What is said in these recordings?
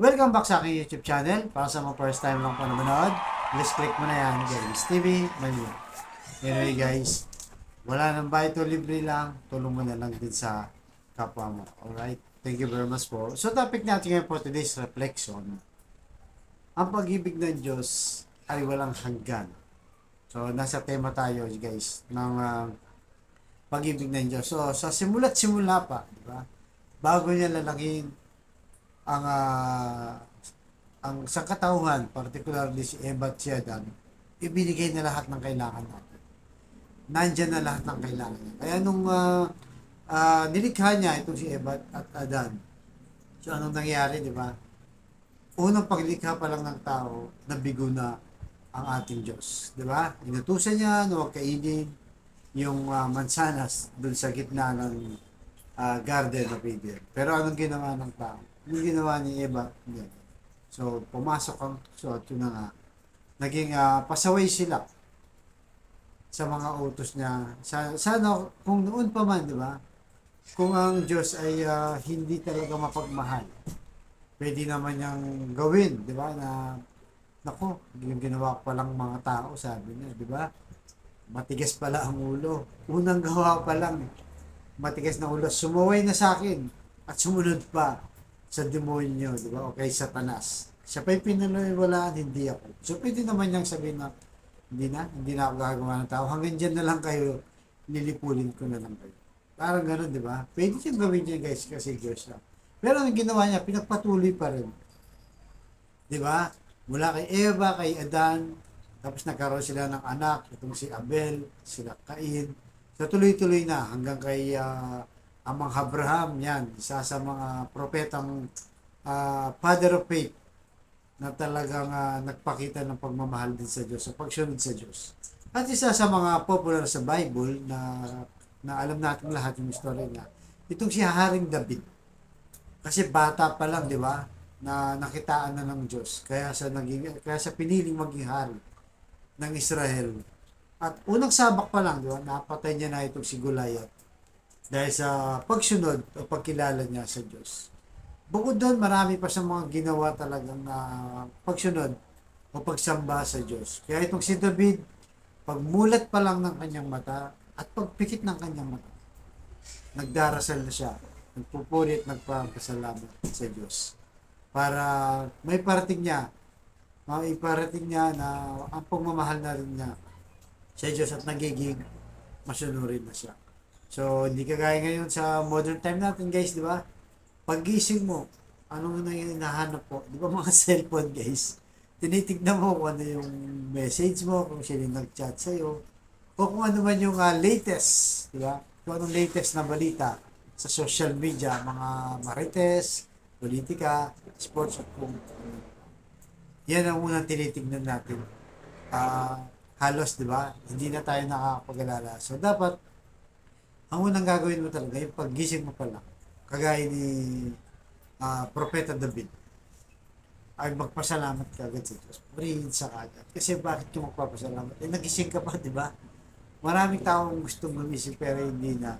Welcome back sa aking YouTube channel. Para sa mga first time lang po na manood, please click mo na yan, Games TV, Manila. Anyway guys, wala nang bayad o libre lang, tulong mo na lang din sa kapwa mo. Alright? Thank you very much po. So topic natin ngayon for today's reflection, ang pag-ibig ng Diyos ay walang hanggan. So nasa tema tayo guys ng pag-ibig ng Diyos. So sa simula't simula pa, di ba? Bago niya lalangin ang ang sangkatauhan, particularly si Eva at si Adan, ibinigay na lahat ng kailangan natin. Nandyan na lahat ng kailangan niya. Kaya nung nilikha niya itong si Eva at Adan, so anong nangyari, di ba? Unang paglikha pa lang ng tao, nabigo na ang ating Diyos. Di ba? Inutusan niya na huwag kainin yung mansanas dun sa gitna ng Garden of Eden. Pero anong ginawa ng tao? Anong ginawa ni Eva? So, pumasok ang tukso at yun na nga. Naging pasaway sila sa mga utos niya. Sana, kung noon pa man, di ba? Kung ang Diyos ay hindi talaga mapagmahal, pwede naman niyang gawin, di ba? Na, nako, yung ginawa pa lang mga tao, sabi niya, di ba? Matigas pala ang ulo. Unang gawa pa lang, matigas na ulo. Sumaway na sa akin at sumunod pa sa demonyo, di ba? O kay Satanas. Siya pa'y pinaniniwalaan, hindi ako. So, pwede naman niyang sabihin na, hindi na ako gagawa ng tao. Hanggang dyan na lang kayo, lilipulin ko na lang kayo. Parang ganun, di ba? Pwede siyang gawin niya, guys, kasi Diyos lang. Pero ang ginawa niya, pinagpatuloy pa rin. Di ba? Mula kay Eva, kay Adan, tapos nagkaroon sila ng anak, itong si Abel, sila Cain. So, tuloy-tuloy na hanggang kay Amang Abraham, yan, isa sa mga propetang father of faith na talagang nagpakita ng pagmamahal din sa Diyos, sa pagsunod sa Diyos. At isa sa mga popular sa Bible na alam natin lahat yung story niya, itong si Haring David. Kasi bata pa lang, di ba, na nakitaan na ng Diyos. Kaya sa piniling maging hari ng Israel. At unang sabak pa lang, di ba, napatay niya na itong si Goliath dahil sa pagsunod o pagkilala niya sa Diyos. Bukod doon, marami pa sa mga ginawa talagang pagsunod o pagsamba sa Diyos. Kaya itong si David, pagmulat pa lang ng kanyang mata at pagpikit ng kanyang mata, nagdarasal na siya, nagpupuri at nagpapasalamat sa Diyos. Para may parating niya na ang pagmamahal na rin niya sa Diyos at nagiging masunurin na siya. So, hindi kagaya ngayon sa modern time natin, guys, di ba? Paggising mo, anong na yung hinahanap po? Di ba mga cellphone, guys? Tinitignan mo kung ano yung message mo, kung sino yung nag-chat sa'yo, o kung ano man yung latest, di ba? Kung anong latest na balita sa social media, mga marites, politika, sports, at kung yan ang unang tinitignan natin. Halos, di ba? Hindi na tayo nakakapag-alala. So, dapat, ang unang gagawin mo talaga, yung paggising mo pala, kagaya ni Propeta David, ay magpasalamat ka agad sa Diyos. Purihin sa agad. Kasi bakit ka magpapasalamat? Eh, nagising ka pa, di ba? Maraming taong gustong gumising pero hindi na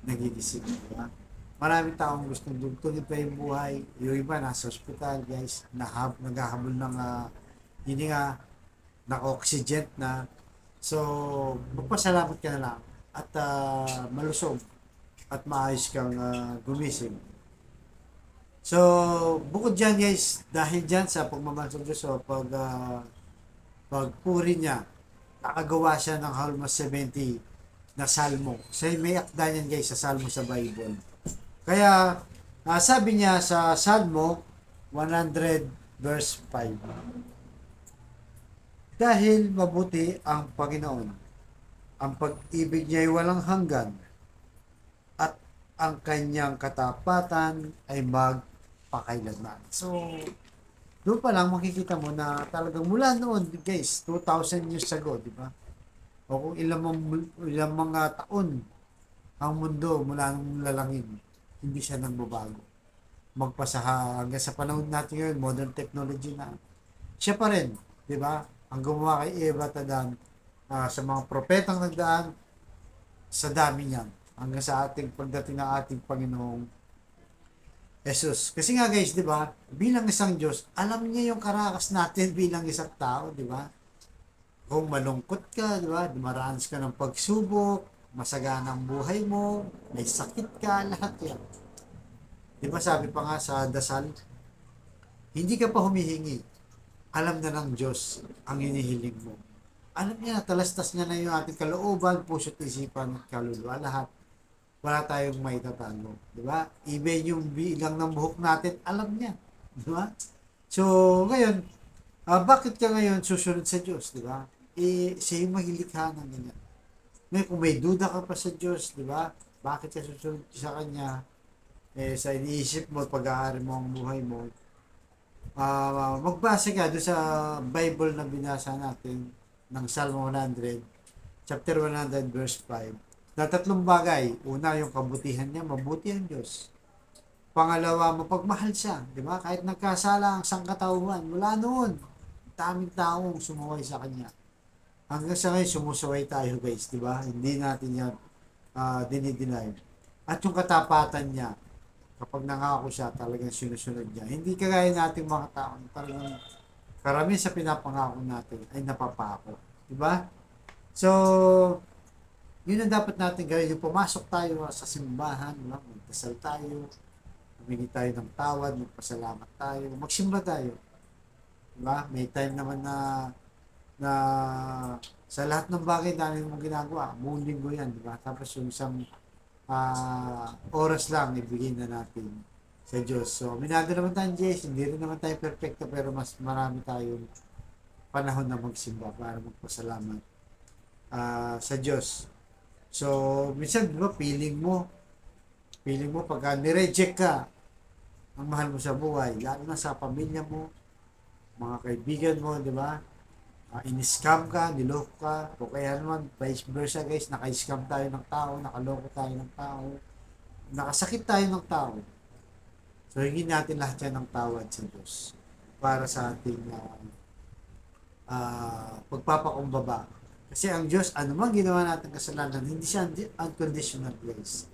nagigising, di ba? Maraming taong gustong dugtungin pa yung buhay. Yung iba nasa ospital, guys, naghahabol ng hininga, naka-oxygen na. So, magpasalamat ka na lang at malusog at maayos kang gumising. So, bukod dyan guys, dahil dyan sa pagmamahal sa Diyos, so pagpuri niya, nakagawa siya ng almost 70 na salmo. So, may akda yan guys sa salmo sa Bible. Kaya, sabi niya sa Salmo 100 verse 5, dahil mabuti ang Panginoon, ang pag-ibig niya ay walang hanggan, at ang kanyang katapatan ay magpakailanman. So, doon pa lang makikita mo na talagang mula noon, guys, 2,000 years ago, di ba? O kung ilang mga taon ang mundo mula nung lalangin, hindi siya nagbabago. Magpasaha hanggang sa panahon natin ngayon, modern technology na. Siya pa rin, di ba? Ang gumawa kay Eva at Adan, sa mga propetang nagdaan, sa dami niyan. Hanggang sa ating pagdating ng ating Panginoong Jesus. Kasi nga guys, di ba, bilang isang Diyos, alam niya yung karakas natin bilang isang tao, di ba? Kung malungkot ka, di ba, dumaranas ka ng pagsubok, masagana ang buhay mo, may sakit ka, lahat yan. Di ba sabi pa nga sa dasal, hindi ka pa humihingi, alam na ng Diyos ang hinihiling mo. Alam niya, talastas niya na yung ating kalooban, puso't isipan at kaluluwa, lahat. Wala tayong maitatago. Di ba? Even yung bilang ng buhok natin, alam niya. Di ba? So, ngayon, bakit ka ngayon susunod sa Diyos? Di ba? Siya yung mahilikha ng ganyan. Ngayon, kung may duda ka pa sa Diyos, di ba? Bakit ka susunod sa Kanya? Sa iniisip mo, pag-aari mo ang buhay mo, magbasa ka doon sa Bible na binasa natin ng Psalm 100, chapter 100, verse 5. Na tatlong bagay. Una, yung kabutihan niya, mabuti ang Diyos. Pangalawa, mapagmahal siya. Di ba? Kahit nagkasala ang sangkatauhan, mula noon, daming taong sumuway sa Kanya. Hanggang sa ngayon, sumusuway tayo guys. Di ba? Hindi natin yan dinideny. At yung katapatan niya, kapag nangako siya, talagang sinusunod niya. Hindi kagaya nating mga tao, talagang karamihan sa pinapangako natin ay napapako. Di ba? So, yun ang dapat natin gawin. Yung pumasok tayo sa simbahan, no? Magdasal tayo, humingi tayo ng tawad, magpasalamat tayo, magsimba tayo. Diba? May time naman na sa lahat ng bagay dami mong ginagawa. Buong linggo yan, diba? Tapos yung isang oras lang ibigay na natin sa Diyos. So, minado naman tayo, Jess. Hindi rin naman tayo perfecto, pero mas marami tayong panahon na magsimba para magpasalamat sa Diyos. So, minsan, di ba, feeling mo pagka nireject ka, ang mahal mo sa buhay, lalo na sa pamilya mo, mga kaibigan mo, di ba? In-scam ka, niloko ka, o kaya naman, vice versa guys, naka-scam tayo ng tao, nakaloko tayo ng tao, nakasakit tayo ng tao. So, hingin natin lahat yan ng tawad sa Diyos para sa ating pagpapakumbaba. Kasi ang Diyos, ano man ginawa natin kasalanan, hindi siya unconditional guys.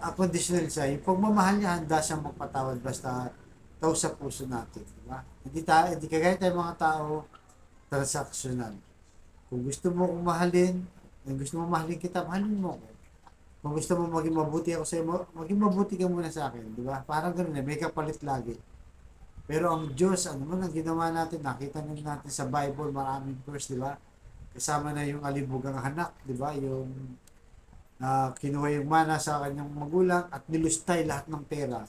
Unconditional siya. Yung pagmamahal niya, handa siyang magpatawad basta tao sa puso natin. Diba? Hindi kagaya tayo mga tao, transactional. Kung gusto mo kong mahalin, kung gusto mo mahalin kita, mahalin mo ako. Kung gusto mo maging mabuti ako sa iyo, maging mabuti ka muna sa akin. Diba? Parang ganun may kapalit lagi. Pero ang Diyos, ano man ang ginawa natin, nakita natin sa Bible, maraming verse, di ba? Kasama na yung alibugang anak, di ba? Yung kinuha yung mana sa kanyang magulang at nilustay lahat ng pera.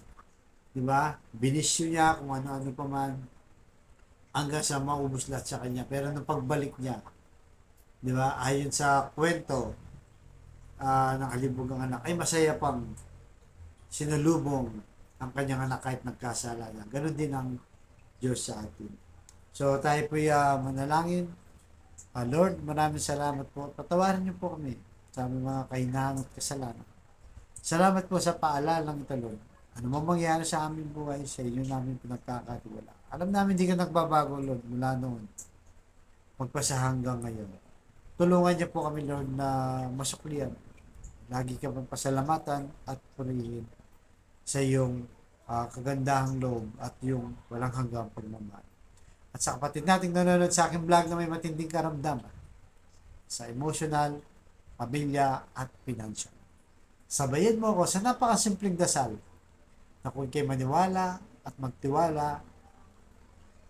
Di ba? Binisyo niya kung ano-ano pa man hanggang sa maubos lahat sa kanya. Pero nung pagbalik niya, di ba? Ayon sa kwento ng alibugang anak, ay masaya pang sinalubong ang kanyang anak kahit nagkasala niya. Ganon din ang Diyos sa atin. So tayo po manalangin. Lord, maraming salamat po. Patawarin niyo po kami sa aming mga kahinahan at kasalanan. Salamat po sa paalalang ito, Lord. Ano man mangyari sa aming buhay, sa inyo namin pinagkakatiwala. Alam namin di ka nagbabago, Lord, mula noon. Magpasa hanggang ngayon. Tulungan niyo po kami, Lord, na masuklian. Lagi ka pasalamatan at purihin sa iyong kagandahang loob at yung walang hanggang pagmamahal. At sa kapatid nating nanonood sa aking vlog na may matinding karamdaman sa emotional, pamilya at financial. Sabayan mo ako sa napakasimpleng dasal na kung kayo maniwala at magtiwala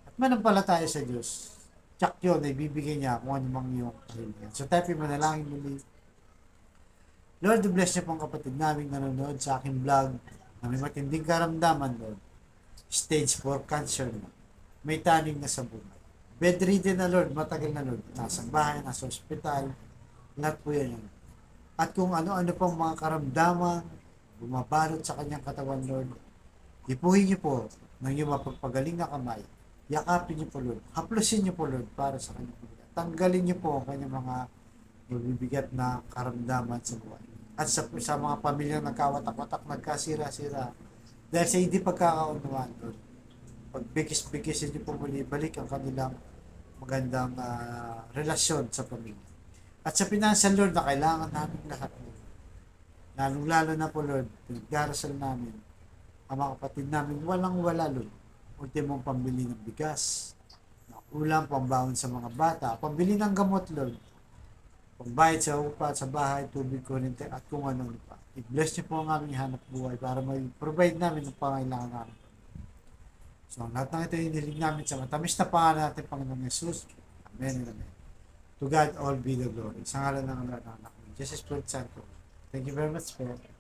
at manampalataya sa Diyos, tsak yun ay bibigyan niya kung ano mang iyong kahilingan. So tayo manalangin muli. Lord, bless niyo pong kapatid namin nanonood sa aking vlog na may matinding karamdaman, Lord. Stage 4 cancer na. May taning na sa buhay. Bedridden na, Lord. Matagal na, Lord. Nasa bahay, nasa ospital. Lahat po yan. At kung ano-ano pang mga karamdaman, bumabalot sa kanyang katawan, Lord, ipuhin niyo po ng iyong mapagpagaling na kamay. Yakapin niyo po, Lord. Haplusin niyo po, Lord, para sa kanyang pagkakas. Tanggalin niyo po ang kanyang mga mabibigat na karamdaman sa buhay. At sa mga pamilyang nagkawatak-watak, nagkasira-sira, dahil sa hindi pagkakaunawaan, Lord, pagbigis-bigisin niyo po muli, balik ang kanilang magandang relasyon sa pamilya. At sa pinansyal, Lord, na kailangan namin lahat, Lord. Lalong-lalo na po, Lord, pinagdarasal namin ang mga kapatid namin walang-wala, Lord. Ultimong pambili ng bigas, ng ulam, pambaon sa mga bata, pambili ng gamot, Lord, pambayad sa upa at sa bahay, tubig, kuryente, at kung ano pa. I-bless niyo po ang aming hanap buhay para may-provide namin ang pangailangan namin. So, ang lahat ng ito yung nilig namin sa matamis na pangalan natin, Panginoong Jesus. Amen and amen. To God all be the glory. Sa ngalan ng anak ng anak, Jesus Spirit Santo. Thank you very much, Spirit.